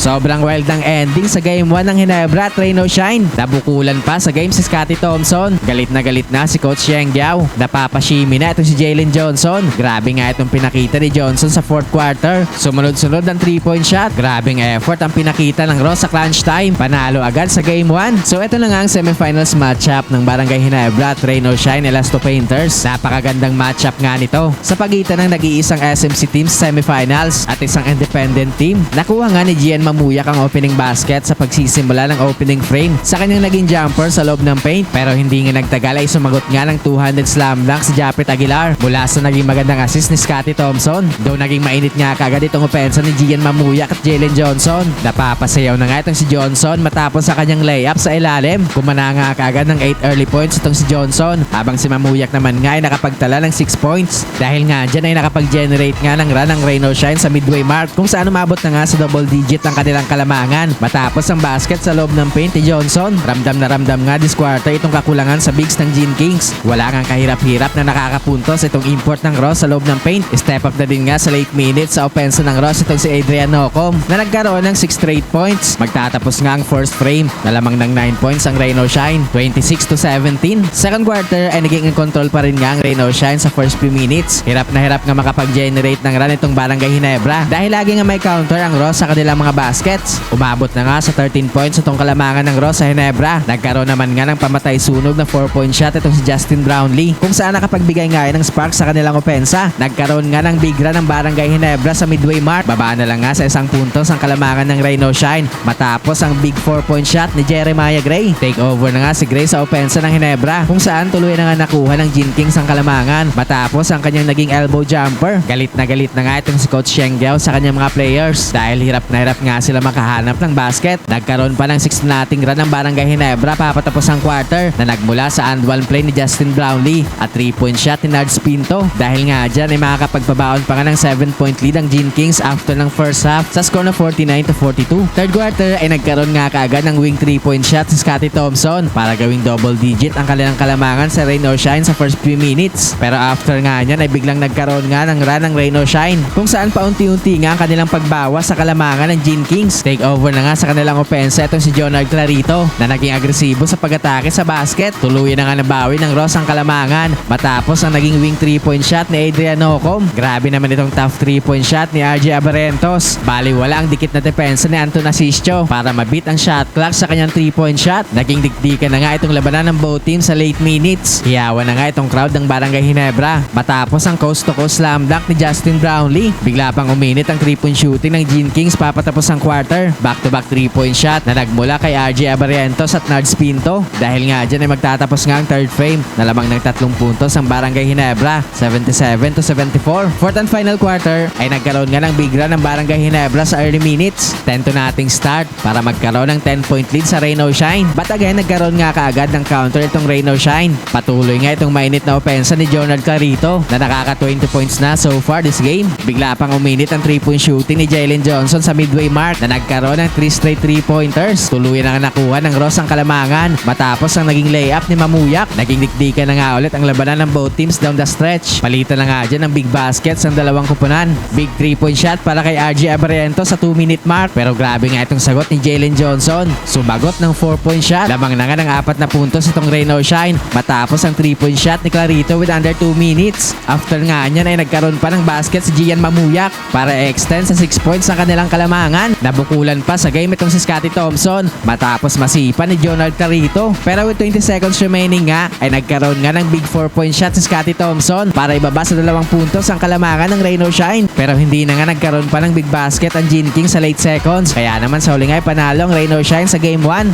Sobrang wild ng ending sa Game 1 ng Ginebra at Rain o Shine. Nabukulan pa sa game si Scottie Thompson. Galit na si Coach Yeng Giao. Napapashimi na ito si Jalen Johnson. Grabe nga itong pinakita ni Johnson sa 4th quarter. Sumunod-sunod ng 3-point shot. Grabing effort ang pinakita ng Ross sa crunch time. Panalo agad sa Game 1. So ito na nga ang semifinals matchup ng Barangay Ginebra at Rain o Shine Elasto Painters. Napakagandang matchup nga nito sa pagitan ng nag-iisang SMC team sa semifinals at isang independent team. Nakuha nga ni Gian Mamuyak ang opening basket sa pagsisimula ng opening frame sa kanyang naging jumper sa loob ng paint, pero hindi nga nagtagal ay sumagot nga ng 200 slam dunk si Japet Aguilar mula sa naging magandang assist ni Scottie Thompson. Though naging mainit nga kagad itong opensa ni Gian Mamuyak at Jalen Johnson. Napapasayaw na nga itong si Johnson matapos sa kanyang layup sa ilalim. Kumana nga kagad ng 8 early points itong si Johnson, habang si Mamuyak naman nga ay nakapagtala ng 6 points. Dahil nga dyan ay nakapag-generate nga ng run ng Rain o Shine sa midway mark, kung saan umabot na nga sa double digit ang kanilang kalamangan matapos ang basket sa loob ng paint ni Johnson. Ramdam na ramdam nga this quarter itong kakulangan sa bigs ng Gene Kings. Wala nga kahirap-hirap na nakakapuntos itong import ng Ross sa loob ng paint. Step up na din nga sa late minutes sa opensa ng Ross itong si Adrian Nocom na nagkaroon ng 6 straight points. Magtatapos nga ang first frame na lamang ng 9 points ang Rain o Shine, 26-17. Second quarter ay naging in control pa rin nga ang Rain o Shine sa first few minutes. Hirap na hirap nga makapag-generate ng run itong Barangay Ginebra dahil lagi nga may counter ang Ross sa kanilang mga baskets. Umabot na nga sa 13 points itong kalamangan ng Ross sa Ginebra. Nagkaroon naman nga ng pamatay sunog na 4-point shot itong si Justin Brownlee, kung saan nakapagbigay nga ng spark sa kanilang opensa. Nagkaroon nga ng big run ng Barangay Ginebra sa midway mark. Baba na lang nga sa isang puntos ang kalamangan ng Rain o Shine matapos ang big 4-point shot ni Jeremiah Gray. Take over na nga si Gray sa opensa ng Ginebra, kung saan tuloy na nga nakuha ng Gene Kings ang kalamangan matapos ang kanyang naging elbow jumper. Galit na nga itong si Coach Yeng Giao sa kanyang mga players dahil hirap na hirap nga sila makahanap ng basket. Nagkaroon pa ng 6-0 run ng Barangay Ginebra papatapos ang quarter na nagmula sa and one play ni Justin Brownlee at 3-point shot ni Nards Pinto. Dahil nga dyan ay makakapagpabaon pa nga ng 7-point lead ang Gene Kings after ng first half sa score na 49-42. Third quarter ay nagkaroon nga kaagad ng wing 3-point shot si Scottie Thompson para gawing double digit ang kanilang kalamangan sa Rain o Shine sa first few minutes. Pero after nga nyan ay biglang nagkaroon nga ng run ng Rain o Shine, kung saan paunti-unti nga ang kanilang pagbawas sa kalamangan ng Gene Kings. Take over na nga sa kanilang opensa itong si Jonard Clarito na naging agresibo sa pag-atake sa basket. Tuluyan na nga nabawi ng Ross ang kalamangan matapos ang naging wing 3-point shot ni Adrian Nocom. Grabe naman itong tough 3-point shot ni RJ Abarentos. Bali wala ang dikit na depensa ni Anton Asisio para mabit ang shot clock sa kanyang 3-point shot. Naging dikdikan na nga itong labanan ng both teams sa late minutes. Hiyawan na nga itong crowd ng Barangay Ginebra matapos ang coast-to-coast slam dunk ni Justin Brownlee. Bigla pang uminit ang 3-point shooting ng Gene Kings papatapos ang quarter. Back-to-back 3-point shot na nagmula kay RJ Abarentos at Nards Pinto. Dahil nga dyan ay magtatapos nga ang third frame na lamang ng 3 puntos ang Barangay Ginebra, 77-74. Fourth and final quarter ay nagkaroon nga ng big run ng Barangay Ginebra sa early minutes. 10 to nothing start para magkaroon ng 10-point lead sa Rain o Shine. But again, nagkaroon nga kaagad ng counter itong Rain o Shine. Patuloy nga itong mainit na opensa ni Jonard Clarito na nakaka 20 points na so far this game. Bigla pang uminit ang 3-point shooting ni Jalen Johnson sa midway mark na nagkaroon ng 3 straight 3-pointers. Tuluyan na nga nakuha ng Ross ang kalamangan matapos ang naging layup ni Mamuyak. Naging dikdikan na nga ulit ang labanan ng both teams down the stretch. Palitan na nga dyan ng big baskets ng dalawang kupunan. Big 3-point shot para kay RJ Abarento sa 2-minute mark, pero grabe nga itong sagot ni Jalen Johnson. Sumagot ng 4-point shot. Lamang na nga ng 4 na puntos itong Rain o Shine matapos ang 3-point shot ni Clarito with under 2 minutes. After nga niyan ay nagkaroon pa ng basket si Gian Mamuyak para extend sa 6 points ang kanilang kalamangan. Nabukulan pa sa game itong si Scottie Thompson matapos masipa ni Jonard Clarito. Pero with 20 seconds remaining nga ay nagkaroon nga ng big 4-point shot si Scottie Thompson para ibaba sa 2 puntos ang kalamangan ng Rain o Shine. Pero hindi na nga nagkaroon pa ng big basket ang Gene King sa late seconds. Kaya naman sa huli nga ay panalo ang Rain o Shine sa game 1.